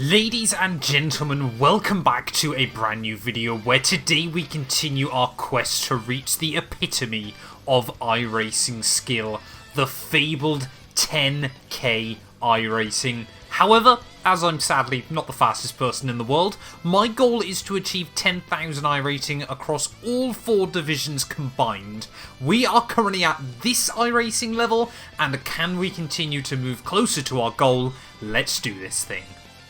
Ladies and gentlemen, welcome back to a brand new video where today we continue our quest to reach the epitome of iRacing skill, the fabled 10k iRacing. However, as I'm sadly not the fastest person in the world, my goal is to achieve 10,000 iRating across all 4 divisions combined. We are currently at this iRacing level, and can we continue to move closer to our goal? Let's do this thing.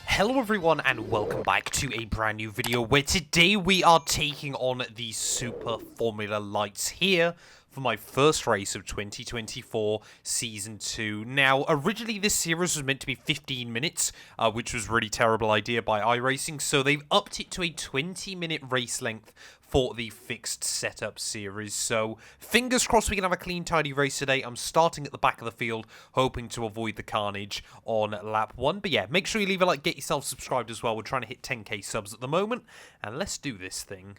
Hello everyone and welcome back to a brand new video where today we are taking on the Super Formula Lights here for my first race of 2024 Season 2. Now, originally this series was meant to be 15 minutes, which was a really terrible idea by iRacing, so they've upped it to a 20-minute race length for the fixed setup series. So, fingers crossed we can have a clean, tidy race today. I'm starting at the back of the field, hoping to avoid the carnage on lap 1. But yeah, make sure you leave a like, get yourself subscribed as well. We're trying to hit 10k subs at the moment, and let's do this thing.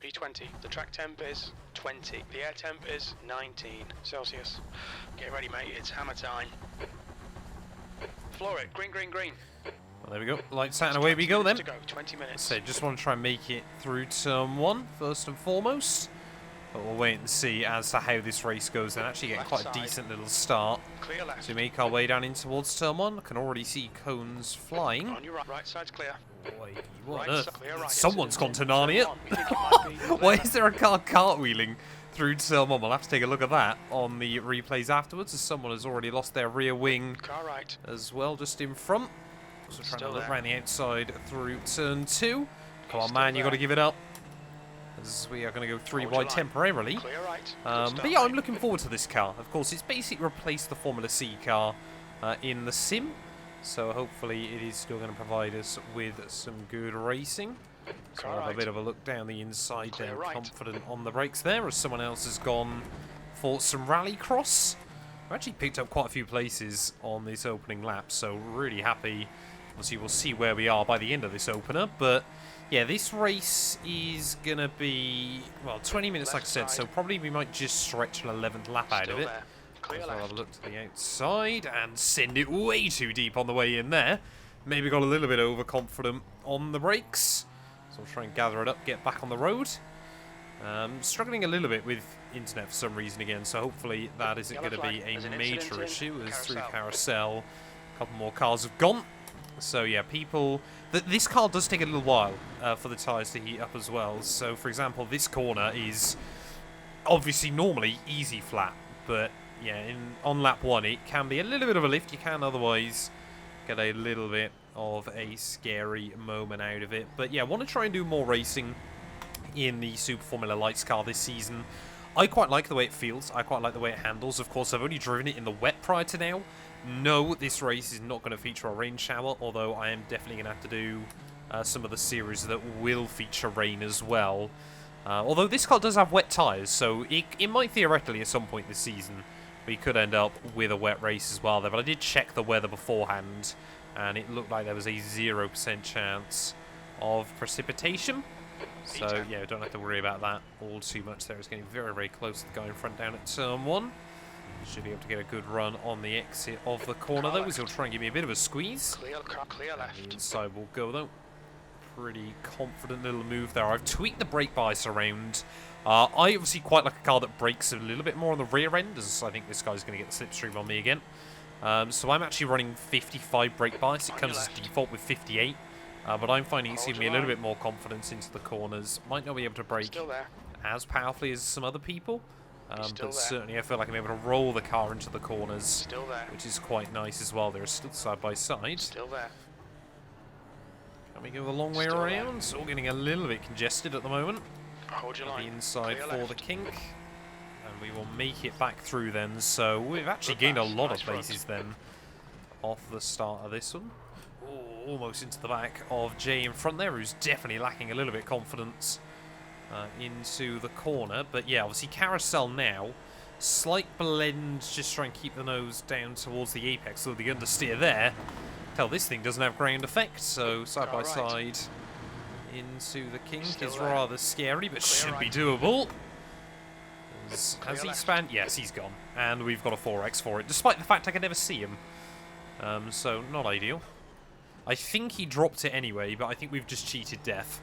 P20, the track temp is 20, the air temp is 19 Celsius. Get ready, mate, it's hammer time. Floor it, green, green, green. Well, there we go, lights out and away we go then. To go, 20 minutes. So just want to try and make it through turn 1 first and foremost. But we'll wait and see as to how this race goes and actually get quite a decent little start. Clear left. So we make our way down in towards turn 1. I can already see cones flying. On your right side's clear. Boy, what Right on earth? clear, right. Someone's gone to Narnia. Why Why is there a car cartwheeling through turn 1? We'll have to take a look at that on the replays afterwards, as someone has already lost their rear wing Car right. as well, just in front. So trying to look around the outside through turn 2. Come on, man, you got to give it up. As we are going to go 3 wide temporarily. Clear right. But yeah, I'm looking forward to this car. Of course, it's basically replaced the Formula C car in the sim. So hopefully it is still going to provide us with some good racing. So I'll have a bit of a look down the inside there, confident on the brakes there, as someone else has gone for some rallycross. I've actually picked up quite a few places on this opening lap, so really happy. Obviously, we'll see where we are by the end of this opener, but yeah, this race is going to be, well, 20 minutes, like I said, so probably we might just stretch an 11th lap out of it. So I'll have a look to the outside and send it way too deep on the way in there. Maybe got a little bit overconfident on the brakes. So I'll try and gather it up, get back on the road. Struggling a little bit with internet for some reason again, so hopefully that isn't going to be a major issue, as through carousel, a couple more cars have gone. So yeah, people... This car does take a little while for the tyres to heat up as well. So for example, this corner is obviously normally easy flat, but yeah, on lap 1 it can be a little bit of a lift. You can otherwise get a little bit of a scary moment out of it. But yeah, I want to try and do more racing in the Super Formula Lights car this season. I quite like the way it feels. I quite like the way it handles. Of course, I've only driven it in the wet prior to now. No, this race is not going to feature a rain shower, although I am definitely going to have to do some of the series that will feature rain as well. Although this car does have wet tyres, so it might theoretically at some point this season we could end up with a wet race as well there. But I did check the weather beforehand, and it looked like there was a 0% chance of precipitation. So yeah, don't have to worry about that all too much there. It's getting very, very close to the guy in front down at turn 1. Should be able to get a good run on the exit of the corner though, as he'll try and give me a bit of a squeeze. Clear left. The inside will go though. Pretty confident little move there. I've tweaked the brake bias around. I obviously quite like a car that brakes a little bit more on the rear end, as I think this guy's going to get the slipstream on me again. So I'm actually running 55 brake bias. It comes as default with 58. But I'm finding it's giving me a little bit more confidence into the corners. Might not be able to brake as powerfully as some other people. But certainly I feel like I'm able to roll the car into the corners, which is quite nice as well. They're still side by side. Still there. Can we go the long way around? So we're getting a little bit congested at the moment. Hold your line. The inside for the kink. And we will make it back through then. So we've actually gained a lot of places then off the start of this one. Ooh, almost into the back of Jay in front there, who's definitely lacking a little bit of confidence. Into the corner, but yeah, obviously carousel now, slight blend, just try and keep the nose down towards the apex, so the understeer there. Tell this thing doesn't have ground effect, so side by side into the kink is rather scary, but should be doable. Has he spanned? Yes, he's gone, and we've got a 4x for it, despite the fact I can never see him. So not ideal. I think he dropped it anyway, but I think we've just cheated death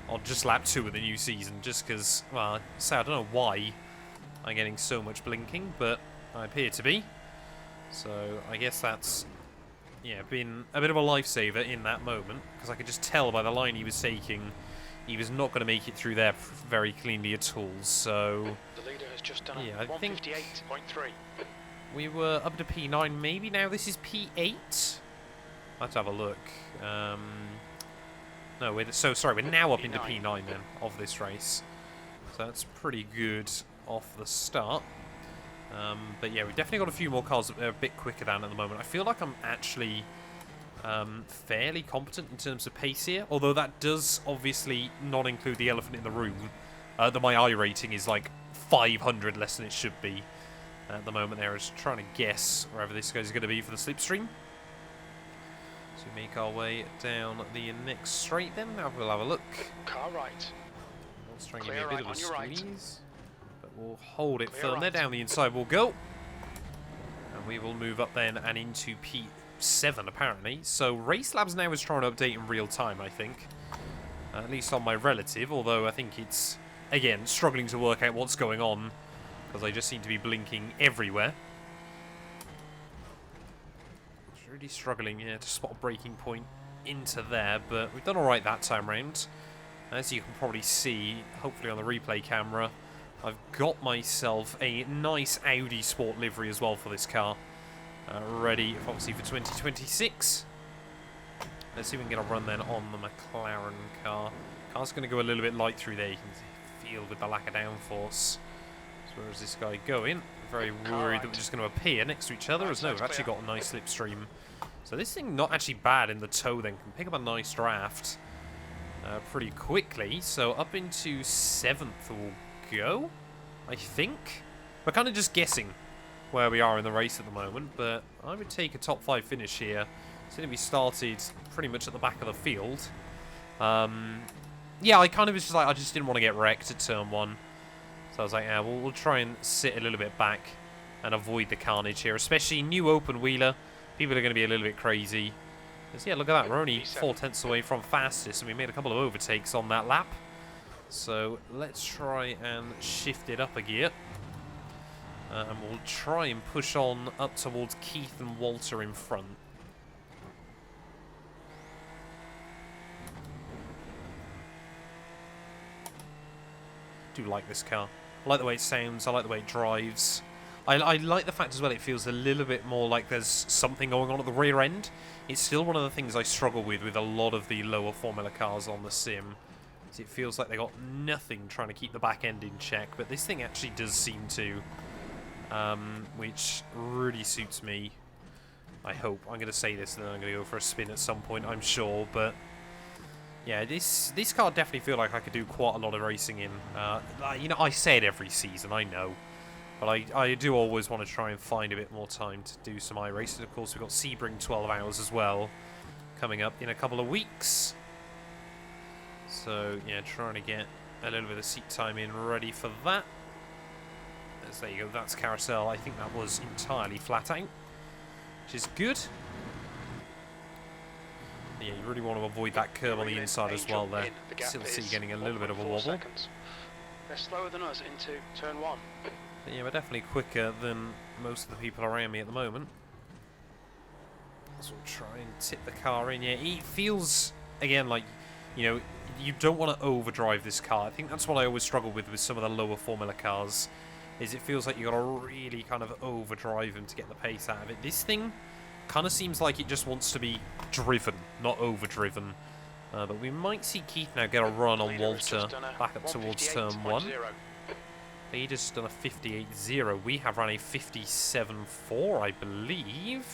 on just lap 2 of the new season, just because, well, I don't know why I'm getting so much blinking, but I appear to be. So I guess that's, yeah, been a bit of a lifesaver in that moment, because I could just tell by the line he was taking he was not going to make it through there very cleanly at all. So the leader has just done yeah, I think 158.3. we were up to P9, maybe now this is P8. Let's have a look. No, we're now up into P9 then of this race. So that's pretty good off the start. But yeah, we've definitely got a few more cars that are a bit quicker than at the moment. I feel like I'm actually fairly competent in terms of pace here, although that does obviously not include the elephant in the room. That my I rating is like 500 less than it should be at the moment. There is trying to guess wherever this guy's going to be for the slipstream. So we make our way down the next straight then. Now we'll have a look. Car right. Let's try and give me a bit of a squeeze. Right. But we'll hold it firm right. there. Down the inside we'll go. And we will move up then and into P7 apparently. So Race Labs now is trying to update in real time, I think. At least on my relative, although I think it's, again, struggling to work out what's going on, because I just seem to be blinking everywhere. It's really struggling here to spot a breaking point into there, but we've done alright that time round. As you can probably see, hopefully on the replay camera, I've got myself a nice Audi Sport livery as well for this car. Ready, obviously, for 2026. Let's see if we can get a run then on the McLaren car. Car's going to go a little bit light through there. You can feel with the lack of downforce. So where is this guy going? Very worried that we're just going to appear next to each other. As no, we've actually got a nice slipstream. So this thing not actually bad in the toe then. Can pick up a nice draft pretty quickly. So up into 7th we'll go, I think. We're kind of just guessing where we are in the race at the moment, but I would take a top 5 finish here. Since we started pretty much at the back of the field. Yeah, I kind of was just like, I just didn't want to get wrecked at turn 1. So I was like, yeah, we'll try and sit a little bit back and avoid the carnage here, especially new open wheeler. People are going to be a little bit crazy. Because, yeah, look at that, we're only 4/10 away from fastest, and we made a couple of overtakes on that lap. So let's try and shift it up a gear. And we'll try and push on up towards Keith and Walter in front. I do like this car. I like the way it sounds, I like the way it drives. I like the fact as well it feels a little bit more like there's something going on at the rear end. It's still one of the things I struggle with a lot of the lower Formula cars on the sim. It feels like they got nothing trying to keep the back end in check, but this thing actually does seem to, which really suits me. I hope. I'm going to say this and then I'm going to go for a spin at some point, I'm sure, but yeah, this car definitely feel like I could do quite a lot of racing in. You know, I say it every season, I know. But I do always want to try and find a bit more time to do some iRacing. Of course, we've got Sebring 12 hours as well coming up in a couple of weeks. So, yeah, trying to get a little bit of seat time in ready for that. As there you go, that's Carousel. I think that was entirely flat out, which is good. Yeah, you really want to avoid that curve on the inside as well there. Still see you getting a little bit of a wobble. They're slower than us into turn 1. But yeah, we're definitely quicker than most of the people around me at the moment. So we'll try and tip the car in. Yeah, it feels, again, like, you know, you don't want to overdrive this car. I think that's what I always struggle with some of the lower Formula cars, is it feels like you got to really kind of overdrive them to get the pace out of it. This thing kind of seems like it just wants to be driven, not overdriven. But we might see Keith now get a run on Walter back up towards turn 1. Leader's done a 58.0. We have run a 57.4, I believe.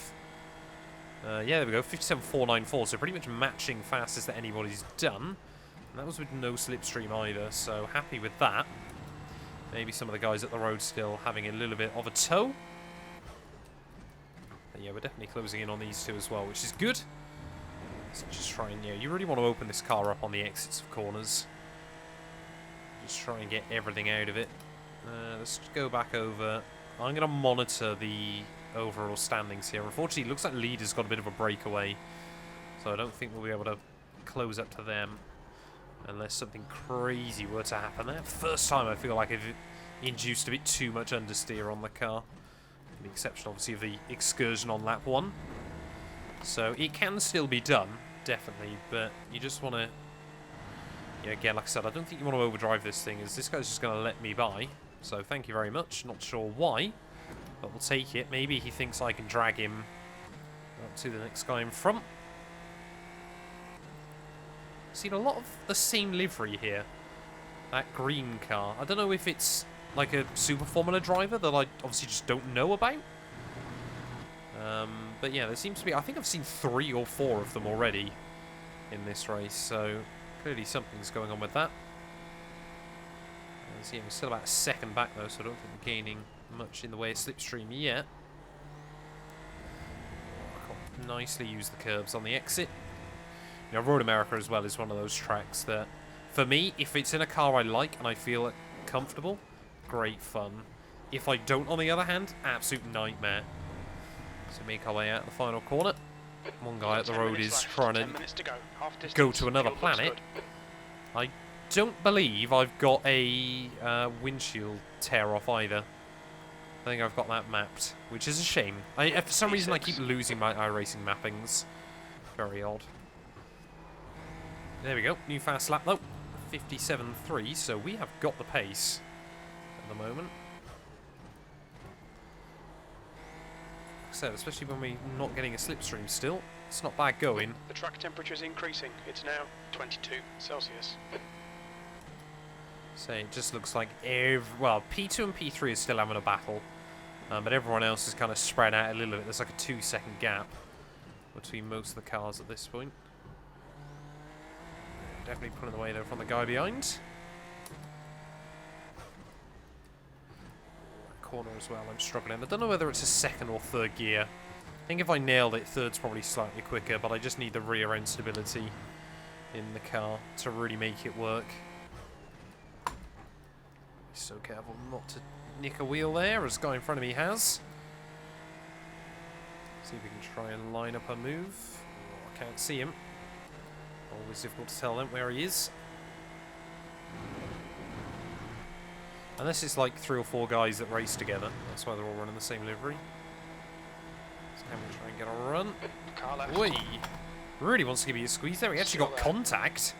Yeah, there we go, 57.494. So pretty much matching fastest that anybody's done. And that was with no slipstream either, so happy with that. Maybe some of the guys at the road still having a little bit of a tow. But yeah, we're definitely closing in on these two as well, which is good. So just try and, yeah, you really want to open this car up on the exits of corners. Just try and get everything out of it. Let's go back over. I'm going to monitor the overall standings here. Unfortunately, it looks like leader's got a bit of a breakaway. So I don't think we'll be able to close up to them unless something crazy were to happen there. First time I feel like I've induced a bit too much understeer on the car. With the exception, obviously, of the excursion on lap 1. So it can still be done, definitely, but you just want to... Yeah, again, like I said, I don't think you want to overdrive this thing, as this guy's just going to let me by. So thank you very much. Not sure why, but we'll take it. Maybe he thinks I can drag him up to the next guy in front. Seen a lot of the same livery here. That green car. I don't know if it's like a Super Formula driver that I obviously just don't know about. But yeah, there seems to be... I think I've seen 3 or 4 of them already in this race, so clearly something's going on with that. See, I'm still about a second back though, so I don't think we're gaining much in the way of slipstream yet. I can't nicely use the curbs on the exit. You know, Road America as well is one of those tracks that, for me, if it's in a car I like and I feel comfortable, great fun. If I don't, on the other hand, absolute nightmare. So make our way out of the final corner. One guy at the road is trying to go to another planet. I don't believe I've got a windshield tear off either. I think I've got that mapped, which is a shame. For some reason I keep losing my iRacing mappings. Very odd. There we go, new fast lap though. 57.3, so we have got the pace at the moment. Like I said, especially when we're not getting a slipstream still, it's not bad going. The track temperature is increasing. It's now 22 Celsius. So it just looks like well, P2 and P3 is still having a battle, but everyone else is kind of spread out a little bit. There's like a 2-second gap between most of the cars at this point. Definitely pulling away though from the guy behind. Corner as well, I'm struggling. I don't know whether it's a second or third gear. I think if I nailed it, third's probably slightly quicker, but I just need the rear end stability in the car to really make it work. Be so careful not to nick a wheel there, as the guy in front of me has. See if we can try and line up a move. Oh, I can't see him. Always difficult to tell them where he is. Unless it's like 3 or 4 guys that race together. That's why they're all running the same livery. So can we try and get a run? Car left. Oi! Really wants to give you a squeeze there. He actually got contact.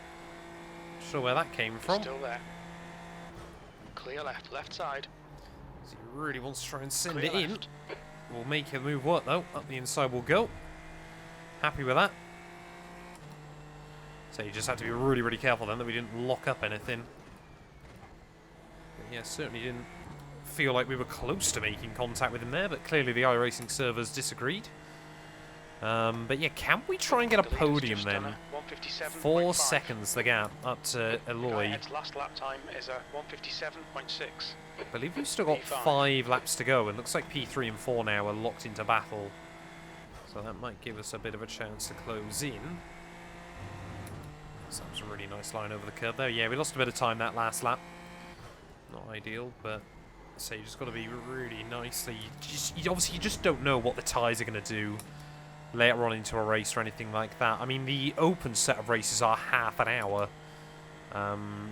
Not sure where that came from. Still there. Clear left, left side. So he really wants to try and send it in. We'll make a move work though. Up the inside we'll go. Happy with that. So you just have to be really, really careful then that we didn't lock up anything. But yeah, certainly didn't feel like we were close to making contact with him there, but clearly the iRacing servers disagreed. But yeah, can we try and get a podium then? 4 seconds the gap up to Eloy. Last lap time is a 157.6. I believe we've still got 5 laps to go, and looks like P3 and 4 now are locked into battle. So that might give us a bit of a chance to close in. That was a really nice line over the curb there. Yeah, we lost a bit of time that last lap. Not ideal, but so you just got to be really nicely. Obviously, you just don't know what the tyres are going to do later on into a race or anything like that. I mean, the open set of races are half an hour,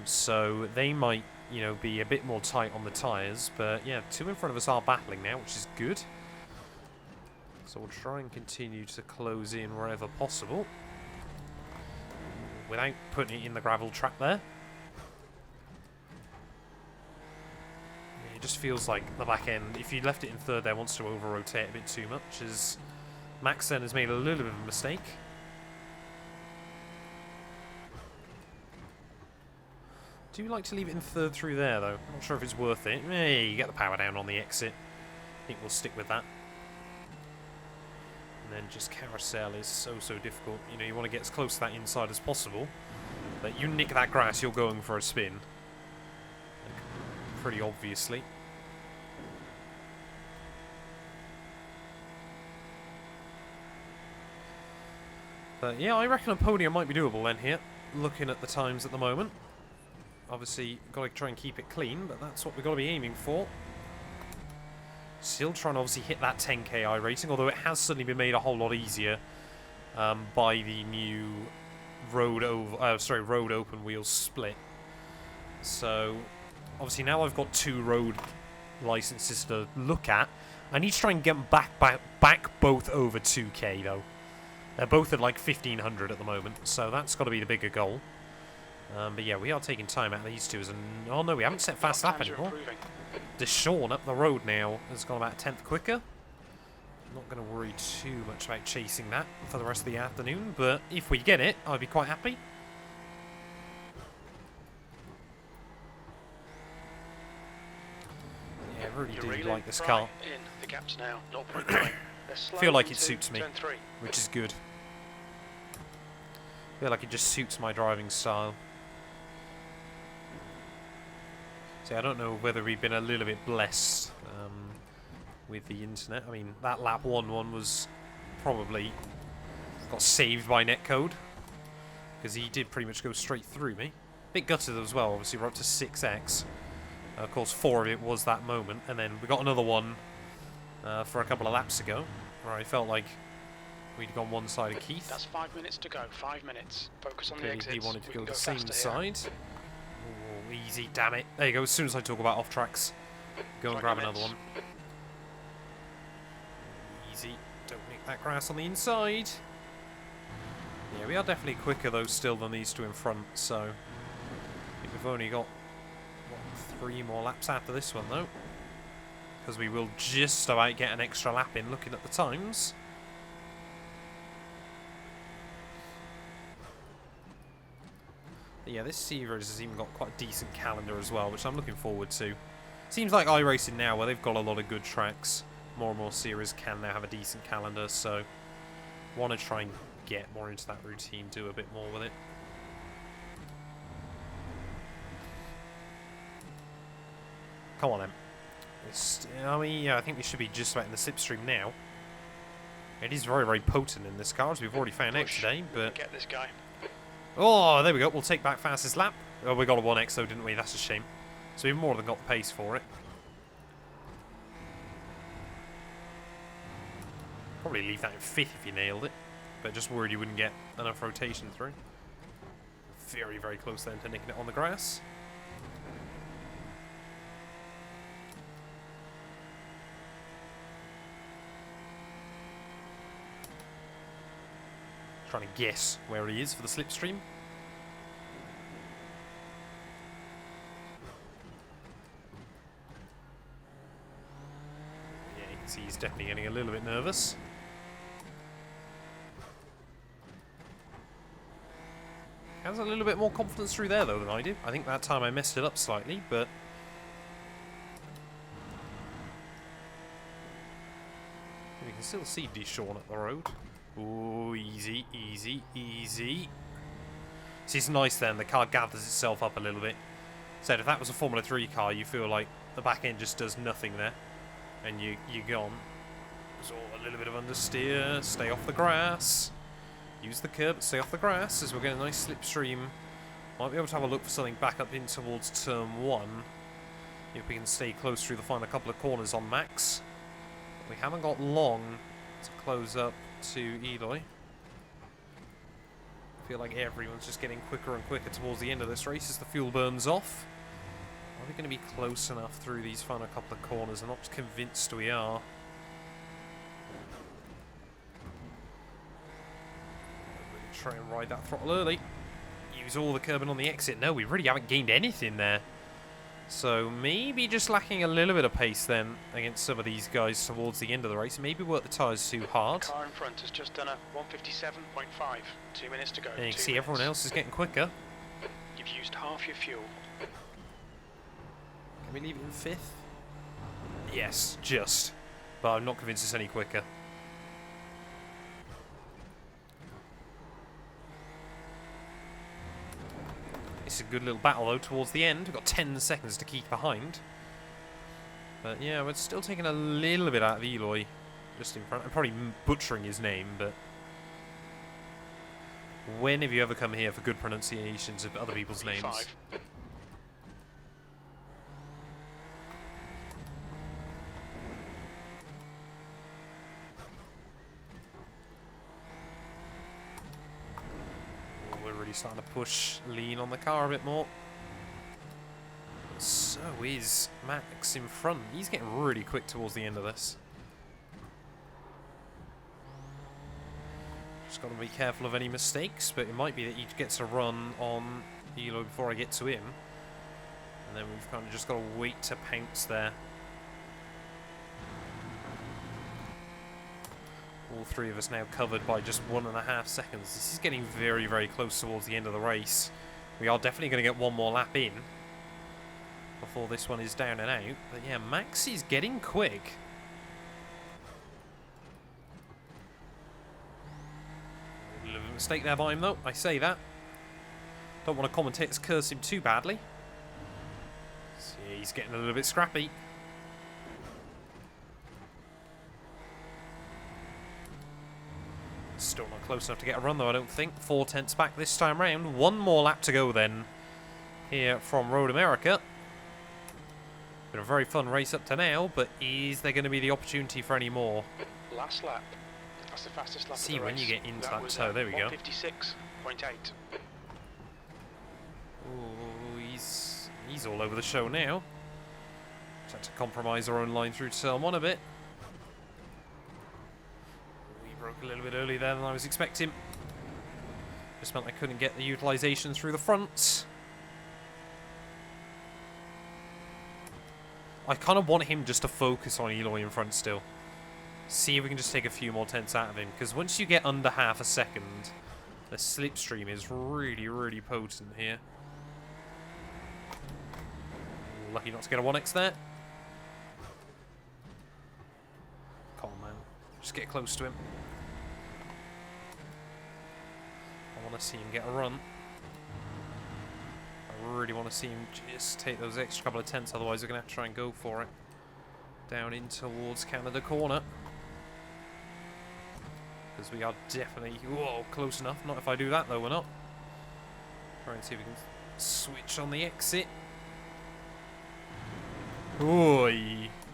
so they might, you know, be a bit more tight on the tyres. But yeah, 2 in front of us are battling now, which is good. So we'll try and continue to close in wherever possible, without putting it in the gravel trap there. It just feels like the back end, if you left it in third there, wants to over-rotate a bit too much, as Max then has made a little bit of a mistake. Do you like to leave it in third through there, though? Not sure if it's worth it. Hey, you get the power down on the exit. I think we'll stick with that. And then just carousel is so difficult. You know, you want to get as close to that inside as possible. But you nick that grass, you're going for a spin. Pretty obviously. But yeah, I reckon a podium might be doable then here, looking at the times at the moment. Obviously, got to try and keep it clean, but that's what we've got to be aiming for. Still trying to obviously hit that 10k iRacing, although it has suddenly been made a whole lot easier by the new road open wheel split. So obviously now I've got 2 road licenses to look at. I need to try and get them back both over 2k though. They're both at like 1500 at the moment, so that's got to be the bigger goal. But yeah, we are taking time out of these two. Oh no, we haven't set fast lap anymore. Deshawn up the road now has gone about a tenth quicker. Not going to worry too much about chasing that for the rest of the afternoon, but if we get it, I'd be quite happy. Yeah, I really do like this car. The gaps now, I feel like it suits me, which is good. I feel like it just suits my driving style. See, I don't know whether we've been a little bit blessed with the internet. I mean, that lap 1-1 was probably got saved by netcode because he did pretty much go straight through me. Bit gutted as well. Obviously, we're up to 6x. Of course, 4 of it was that moment, and then we got another one for a couple of laps ago, where I felt like we'd gone one side of Keith. That's 5 minutes to go. 5 minutes. Focus on the exits. He wanted to go the same side. Oh, easy, damn it. There you go. As soon as I talk about off tracks, go and grab another one. Easy. Don't nick that grass on the inside. Yeah, we are definitely quicker though still than these two in front. So I think we've only got 3 more laps after this one though, because we will just about get an extra lap in looking at the times. But yeah, this series has even got quite a decent calendar as well, which I'm looking forward to. Seems like iRacing now, where they've got a lot of good tracks, more and more series can now have a decent calendar, so want to try and get more into that routine, do a bit more with it. Come on then. I mean, yeah, I think we should be just about in the slipstream now. It is very, very potent in this car, as we've already found out today, but... Get this guy. Oh, there we go. We'll take back fastest lap. Oh, we got a 1x though, didn't we? That's a shame. So we've more than got the pace for it. Probably leave that in 5th if you nailed it. But just worried you wouldn't get enough rotation through. Very, very close then to nicking it on the grass. Trying to guess where he is for the slipstream. Yeah, you can see he's definitely getting a little bit nervous. Has a little bit more confidence through there though than I do. I think that time I messed it up slightly, but you can still see Deshawn up the road. Ooh, easy, easy, easy. See, it's nice then, the car gathers itself up a little bit. So if that was a Formula 3 car, you feel like the back end just does nothing there. And you're gone. So a little bit of understeer, stay off the grass. Use the curb, stay off the grass, as we're getting a nice slipstream. Might be able to have a look for something back up in towards turn 1. If we can stay close through the final couple of corners on max. We haven't got long to close up to Eloy. I feel like everyone's just getting quicker and quicker towards the end of this race as the fuel burns off. Are we going to be close enough through these final couple of corners? I'm not convinced we are. Really try and ride that throttle early. Use all the curbing on the exit. No, we really haven't gained anything there. So maybe just lacking a little bit of pace then against some of these guys towards the end of the race. Maybe work the tyres too hard. The car in front has just done a 157.5. 2 minutes to go. And you can see everyone else is getting quicker. You've used half your fuel. Can we leave it in 5th? Yes, just. But I'm not convinced it's any quicker. It's a good little battle though towards the end. We've got 10 seconds to keep behind. But yeah, we're still taking a little bit out of Eloy just in front. I'm probably butchering his name, but when have you ever come here for good pronunciations of other people's names? Really starting to push lean on the car a bit more. So is Max in front. He's getting really quick towards the end of this. Just got to be careful of any mistakes, but it might be that he gets a run on Elo before I get to him. And then we've kind of just got to wait to pounce there. All three of us now covered by just 1.5 seconds. This is getting very, very close towards the end of the race. We are definitely going to get one more lap in before this one is down and out. But yeah, Max is getting quick. A little bit of a mistake there by him though, I say that. Don't want to commentators curse him too badly. See, he's getting a little bit scrappy. Still not close enough to get a run though, I don't think. 4 tenths back this time round. One more lap to go then here from Road America. Been a very fun race up to now, but is there going to be the opportunity for any more? Last lap. That's the fastest lap See of the when race. you get into that toe. There we go. 156.8. Ooh, he's all over the show now. Just had to compromise our own line through turn 1 a bit. Broke a little bit earlier there than I was expecting. Just meant I couldn't get the utilisation through the front. I kind of want him just to focus on Eloy in front still. See if we can just take a few more tenths out of him. Because once you get under half a second, the slipstream is really, really potent here. Lucky not to get a 1x there. Come on, man. Just get close to him. I want to see him get a run. I really want to see him just take those extra couple of tenths, otherwise we're going to have to try and go for it. Down in towards Canada corner. Because we are definitely... Whoa, close enough. Not if I do that though, we're not. Try and see if we can switch on the exit. Ooh,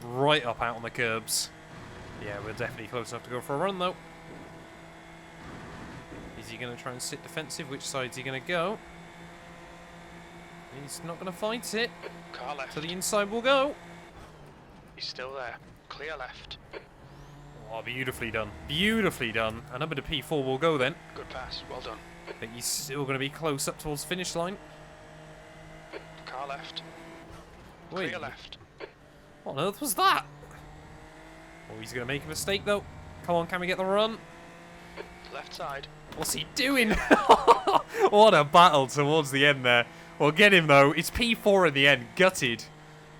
right up out on the curbs. Yeah, we're definitely close enough to go for a run though. Is he going to try and sit defensive? Which side is he going to go? He's not going to fight it. Car left. To the inside we'll go. He's still there. Clear left. Oh, beautifully done. Beautifully done. And number to P4 will go then. Good pass. Well done. But he's still going to be close up towards finish line. Car left. Wait. Clear left. What on earth was that? Oh, he's going to make a mistake though. Come on, can we get the run? Left side. What's he doing? What a battle towards the end there. Well, get him though. It's P4 in the end. Gutted.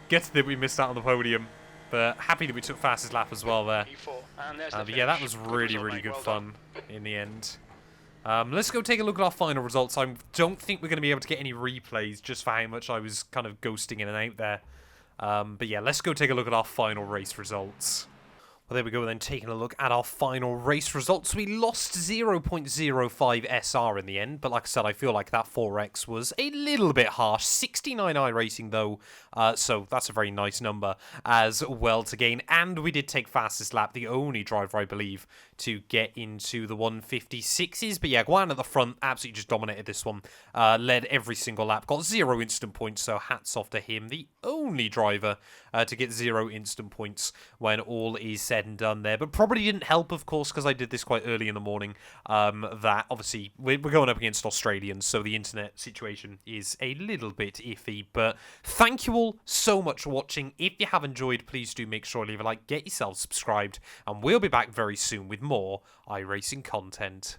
Gutted that we missed out on the podium. But happy that we took fastest lap as well there. P4. And there's the But yeah, that was finish. really, result, really mate. good Well fun in the end. Let's go take a look at our final results. I don't think we're going to be able to get any replays just for how much I was kind of ghosting in and out there. But yeah, let's go take a look at our final race results. Well, there we go then, taking a look at our final race results. We lost 0.05 SR in the end, but like I said, I feel like that 4X was a little bit harsh. 69 iRacing though, so that's a very nice number as well to gain. And we did take fastest lap, the only driver, I believe, to get into the 156s. But yeah, Guan at the front absolutely just dominated this one. Led every single lap, got 0 instant points, so hats off to him. The only driver to get 0 instant points when all is said and done there. But probably didn't help, of course, because I did this quite early in the morning. That, obviously, we're going up against Australians, so the internet situation is a little bit iffy. But thank you all so much for watching. If you have enjoyed, please do make sure to leave a like, get yourself subscribed, and we'll be back very soon with more iRacing content.